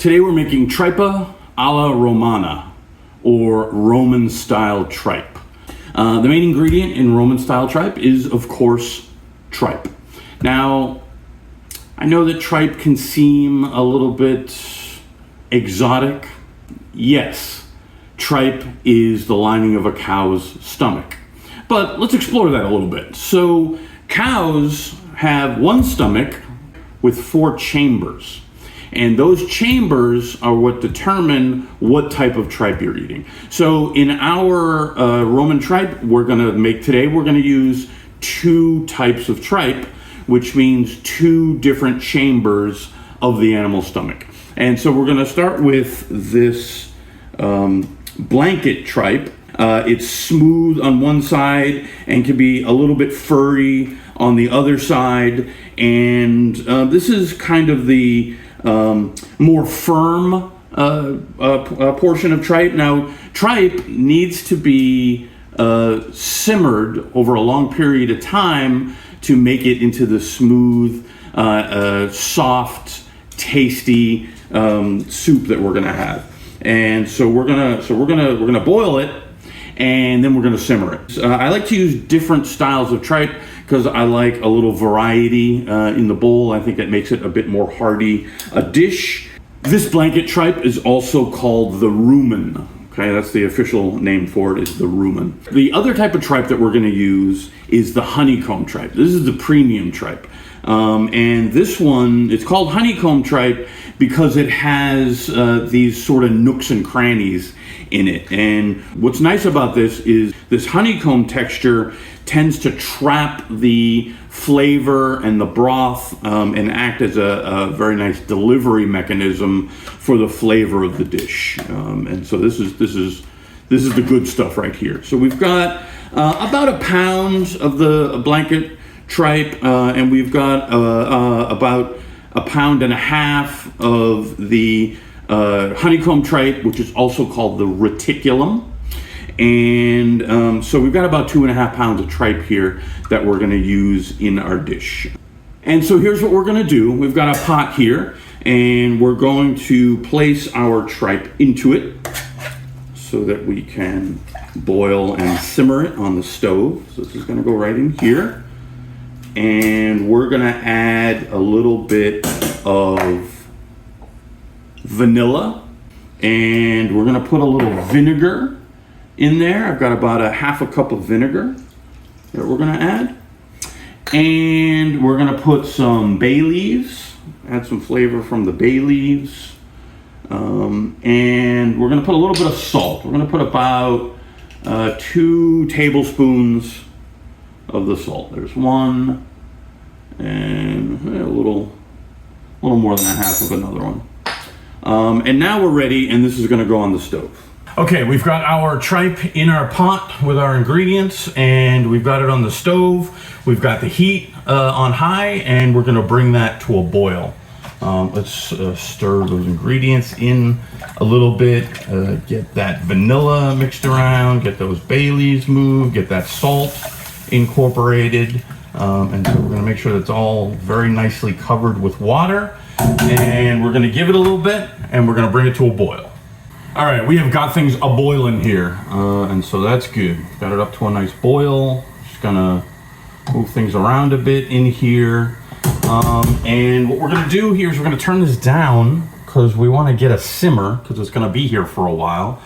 Today we're making Tripe alla Romana, or Roman style tripe. The main ingredient in Roman style tripe is, of course, tripe. Now, I know that tripe can seem a little bit exotic. Yes, tripe is the lining of a cow's stomach. But let's explore that a little bit. So, cows have one stomach with 4 chambers. And those chambers are what determine what type of tripe you're eating. So in our Roman tripe we're gonna make today, we're gonna use 2 types of tripe, which means 2 different chambers of the animal's stomach. And so we're gonna start with this blanket tripe. It's smooth on one side and can be a little bit furry on the other side. And this is kind of the more firm portion of tripe. Now, tripe needs to be simmered over a long period of time to make it into the smooth, soft, tasty soup that we're gonna have. And so we're gonna boil it, and then we're gonna simmer it. I like to use different styles of tripe because I like a little variety in the bowl. I think that makes it a bit more hearty a dish. This blanket tripe is also called the rumen. Okay, that's the official name for it, is the rumen. The other type of tripe that we're gonna use is the honeycomb tripe. This is the premium tripe. And this one, it's called honeycomb tripe because it has these sort of nooks and crannies in it. And what's nice about this is this honeycomb texture tends to trap the flavor and the broth and act as a very nice delivery mechanism for the flavor of the dish. And so this is the good stuff right here. So we've got about a pound of the blanket tripe, and we've got about a pound and a half of the honeycomb tripe, which is also called the reticulum. And so we've got about 2.5 pounds of tripe here that we're gonna use in our dish. And so here's what we're gonna do. We've got a pot here, and we're going to place our tripe into it so that we can boil and simmer it on the stove. So this is gonna go right in here. And we're gonna add a little bit of vanilla, and we're gonna put a little vinegar in there. I've got about a 1/2 cup of vinegar that we're gonna add. And we're gonna put some bay leaves, add some flavor from the bay leaves. And we're gonna put a little bit of salt. We're gonna put about 2 tablespoons of the salt. There's 1, and a little more than a half of another one. And now we're ready, and this is gonna go on the stove. Okay, we've got our tripe in our pot with our ingredients, and we've got it on the stove. We've got the heat on high, and we're gonna bring that to a boil. Let's stir those ingredients in a little bit, get that vanilla mixed around, get those bay leaves moved, get that salt incorporated. And so we're gonna make sure that's all very nicely covered with water, and we're gonna give it a little bit, and we're gonna bring it to a boil. All right, we have got things a-boiling here, and so that's good. Got it up to a nice boil. Just gonna move things around a bit in here. And what we're gonna do here is we're gonna turn this down because we wanna get a simmer, because it's gonna be here for a while.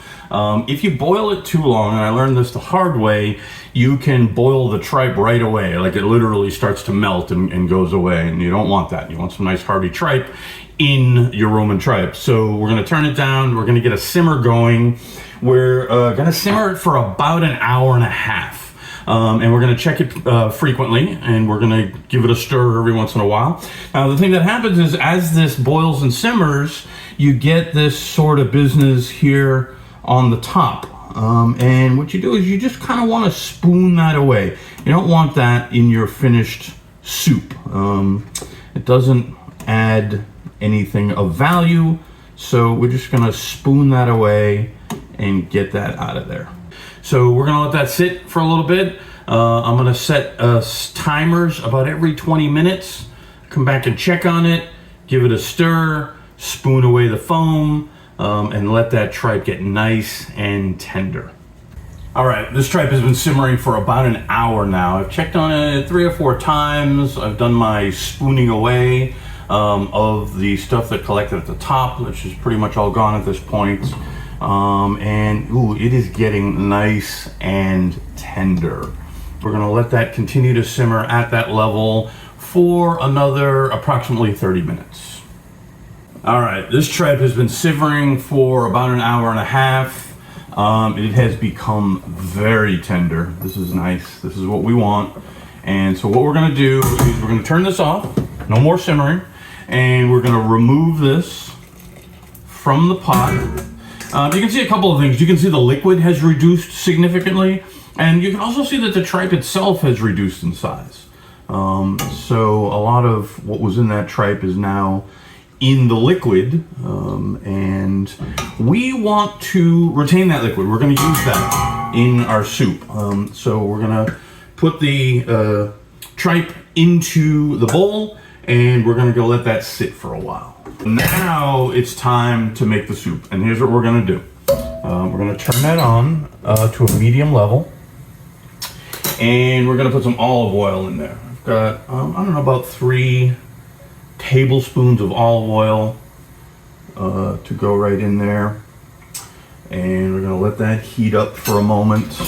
If you boil it too long, and I learned this the hard way, you can boil the tripe right away. Like, it literally starts to melt and goes away, and you don't want that. You want some nice hearty tripe in your Roman tripe. So we're gonna turn it down. We're gonna get a simmer going. We're gonna simmer it for about 1.5 hours. And we're gonna check it frequently, and we're gonna give it a stir every once in a while. Now, the thing that happens is, as this boils and simmers, you get this sort of business here on the top. And what you do is you just kind of want to spoon that away. You don't want that in your finished soup. It doesn't add anything of value, so we're just gonna spoon that away and get that out of there. So we're gonna let that sit for a little bit. I'm gonna set timers about every 20 minutes, come back and check on it, give it a stir, spoon away the foam, and let that tripe get nice and tender. All right, this tripe has been simmering for about an hour now. I've checked on it 3 or 4 times. I've done my spooning away of the stuff that collected at the top, which is pretty much all gone at this point. And ooh, it is getting nice and tender. We're gonna let that continue to simmer at that level for another approximately 30 minutes. All right, this tripe has been simmering for about an hour and a half. It has become very tender. This is nice. This is what we want. And so what we're gonna do is we're gonna turn this off, no more simmering, and we're gonna remove this from the pot. You can see a couple of things. You can see the liquid has reduced significantly, and you can also see that the tripe itself has reduced in size. So a lot of what was in that tripe is now in the liquid, and we want to retain that liquid. We're going to use that in our soup. So we're going to put the tripe into the bowl, and we're going to go let that sit for a while. Now it's time to make the soup, and here's what we're going to do. We're going to turn that on to a medium level, and we're going to put some olive oil in there. I've got, I don't know, about 3 tablespoons of olive oil to go right in there, and we're going to let that heat up for a moment,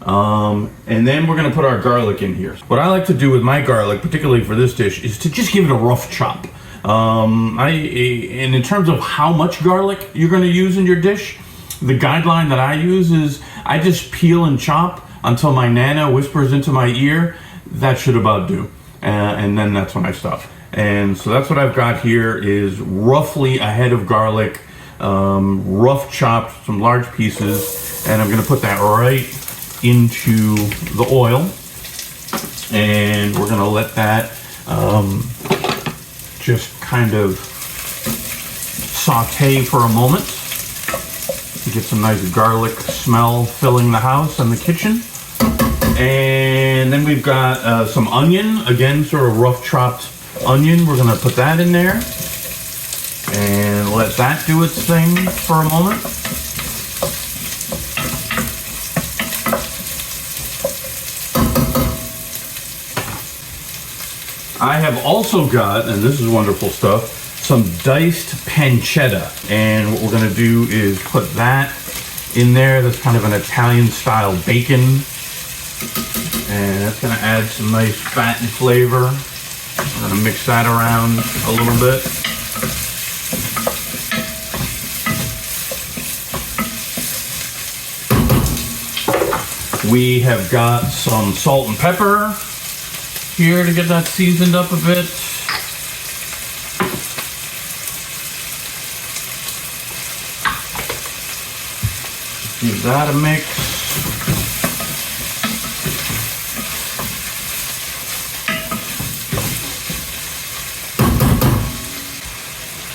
and then we're going to put our garlic in here. What I like to do with my garlic, particularly for this dish, is to just give it a rough chop. And in terms of how much garlic you're going to use in your dish, the guideline that I use is I just peel and chop until my Nana whispers into my ear, that should about do. And then that's when I stop. And so that's what I've got here is roughly a head of garlic, rough chopped, some large pieces, and I'm going to put that right into the oil, and we're going to let that just kind of saute for a moment to get some nice garlic smell filling the house and the kitchen. And then we've got some onion, again, sort of rough chopped onion. We're going to put that in there and let that do its thing for a moment. I have also got, and this is wonderful stuff, some diced pancetta. And what we're going to do is put that in there. That's kind of an Italian style bacon. And that's going to add some nice fat and flavor. I'm going to mix that around a little bit. We have got some salt and pepper here to get that seasoned up a bit. Give that a mix.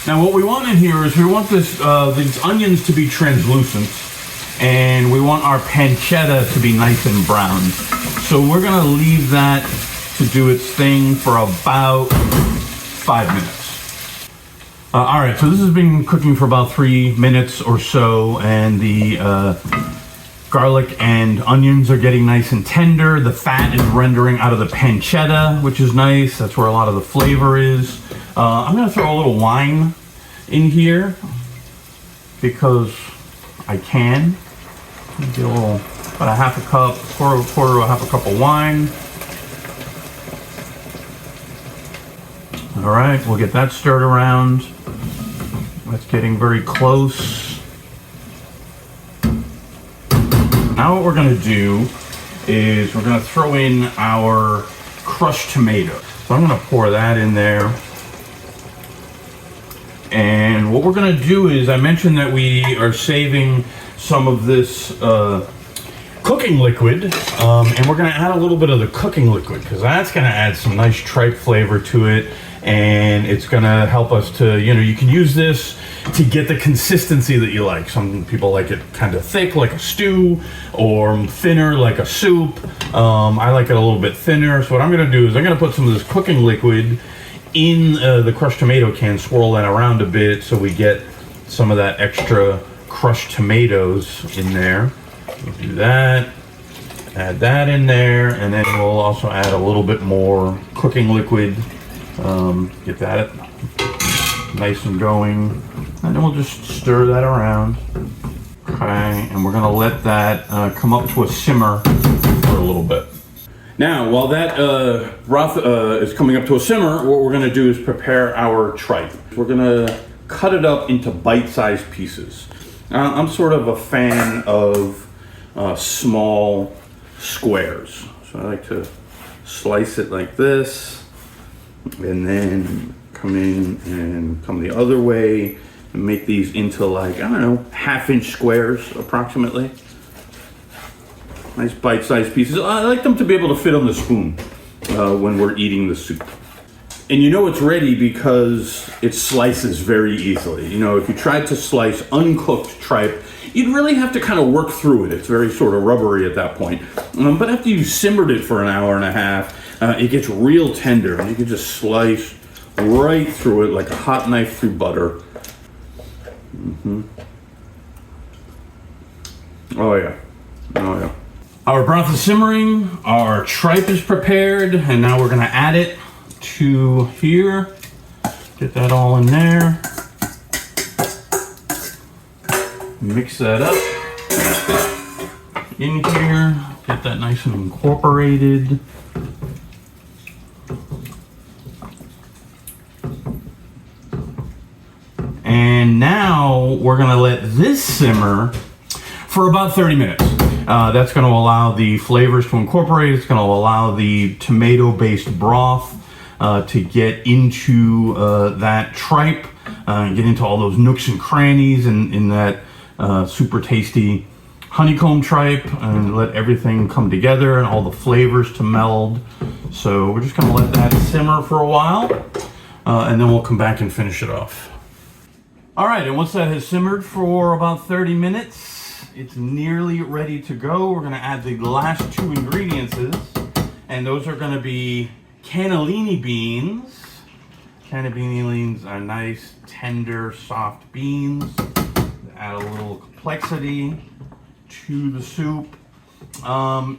Now what we want in here is we want these onions to be translucent, and we want our pancetta to be nice and brown. So we're gonna leave that to do its thing for about 5 minutes. All right, so this has been cooking for about 3 minutes or so, and the garlic and onions are getting nice and tender. The fat is rendering out of the pancetta, which is nice. That's where a lot of the flavor is. I'm gonna throw a little wine in here because I can. Get a little, about a half a cup, quarter to a half a cup of wine. All right, we'll get that stirred around. That's getting very close. Now what we're gonna do is we're gonna throw in our crushed tomato. So I'm gonna pour that in there. And what we're gonna do is, I mentioned that we are saving some of this cooking liquid, and we're gonna add a little bit of the cooking liquid because that's gonna add some nice tripe flavor to it, and it's gonna help us to, you can use this to get the consistency that you like. Some people like it kind of thick like a stew, or thinner like a soup. I like it a little bit thinner. So what I'm gonna do is I'm gonna put some of this cooking liquid in the crushed tomato can, swirl that around a bit so we get some of that extra crushed tomatoes in there. We'll do that, add that in there, and then we'll also add a little bit more cooking liquid. Get that nice and going, and then we'll just stir that around. Okay, and we're gonna let that come up to a simmer for a little bit. Now, while that broth is coming up to a simmer, what we're gonna do is prepare our tripe. We're gonna cut it up into bite-sized pieces. I'm sort of a fan of small squares. So I like to slice it like this, and then come in and come the other way and make these into, like, I don't know, half-inch squares approximately. Nice bite-sized pieces. I like them to be able to fit on the spoon when we're eating the soup. And you know it's ready because it slices very easily. You know, if you tried to slice uncooked tripe, you'd really have to kind of work through it. It's very sort of rubbery at that point. But after you simmered it for an hour and a half, it gets real tender, and you can just slice right through it like a hot knife through butter. Oh yeah, oh yeah. Our broth is simmering, our tripe is prepared, and now we're gonna add it to here. Get that all in there. Mix that up in here. Get that nice and incorporated. And now we're gonna let this simmer for about 30 minutes. That's gonna allow the flavors to incorporate. It's gonna allow the tomato-based broth to get into that tripe, get into all those nooks and crannies in that super tasty honeycomb tripe, and let everything come together and all the flavors to meld. So we're just gonna let that simmer for a while, and then we'll come back and finish it off. All right, and once that has simmered for about 30 minutes, it's nearly ready to go. We're gonna add the last two ingredients, and those are gonna be cannellini beans. Cannellini beans are nice, tender, soft beans. Add a little complexity to the soup.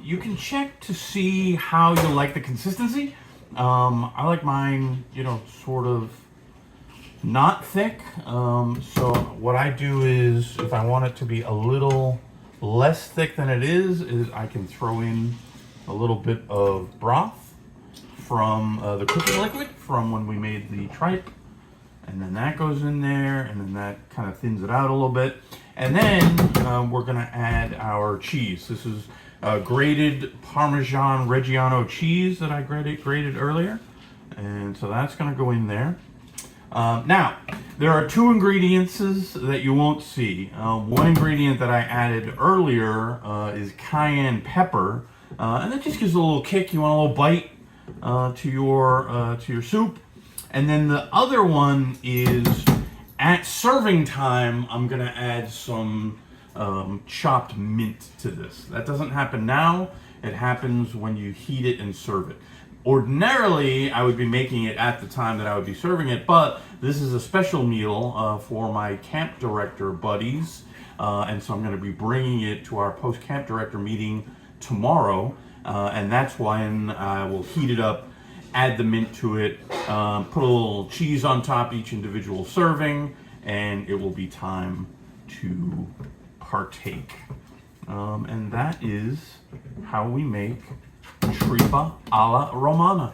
You can check to see how you like the consistency. I like mine, you know, sort of not thick. So what I do is, if I want it to be a little less thick than it is I can throw in a little bit of broth from the cooking liquid from when we made the tripe. And then that goes in there, and then that kind of thins it out a little bit. And then we're gonna add our cheese. This is grated Parmesan Reggiano cheese that I grated earlier. And so that's gonna go in there. Now, there are two ingredients that you won't see. One ingredient that I added earlier is cayenne pepper, and that just gives a little kick. You want a little bite to your soup. And then the other one is, at serving time, I'm gonna add some chopped mint to this. That doesn't happen now. It happens when you heat it and serve it. Ordinarily, I would be making it at the time that I would be serving it, but this is a special meal for my camp director buddies, and so I'm going to be bringing it to our post-camp director meeting tomorrow, and that's when I will heat it up, add the mint to it, put a little cheese on top each individual serving, and it will be time to partake. And that is how we make Tripe alla Romana.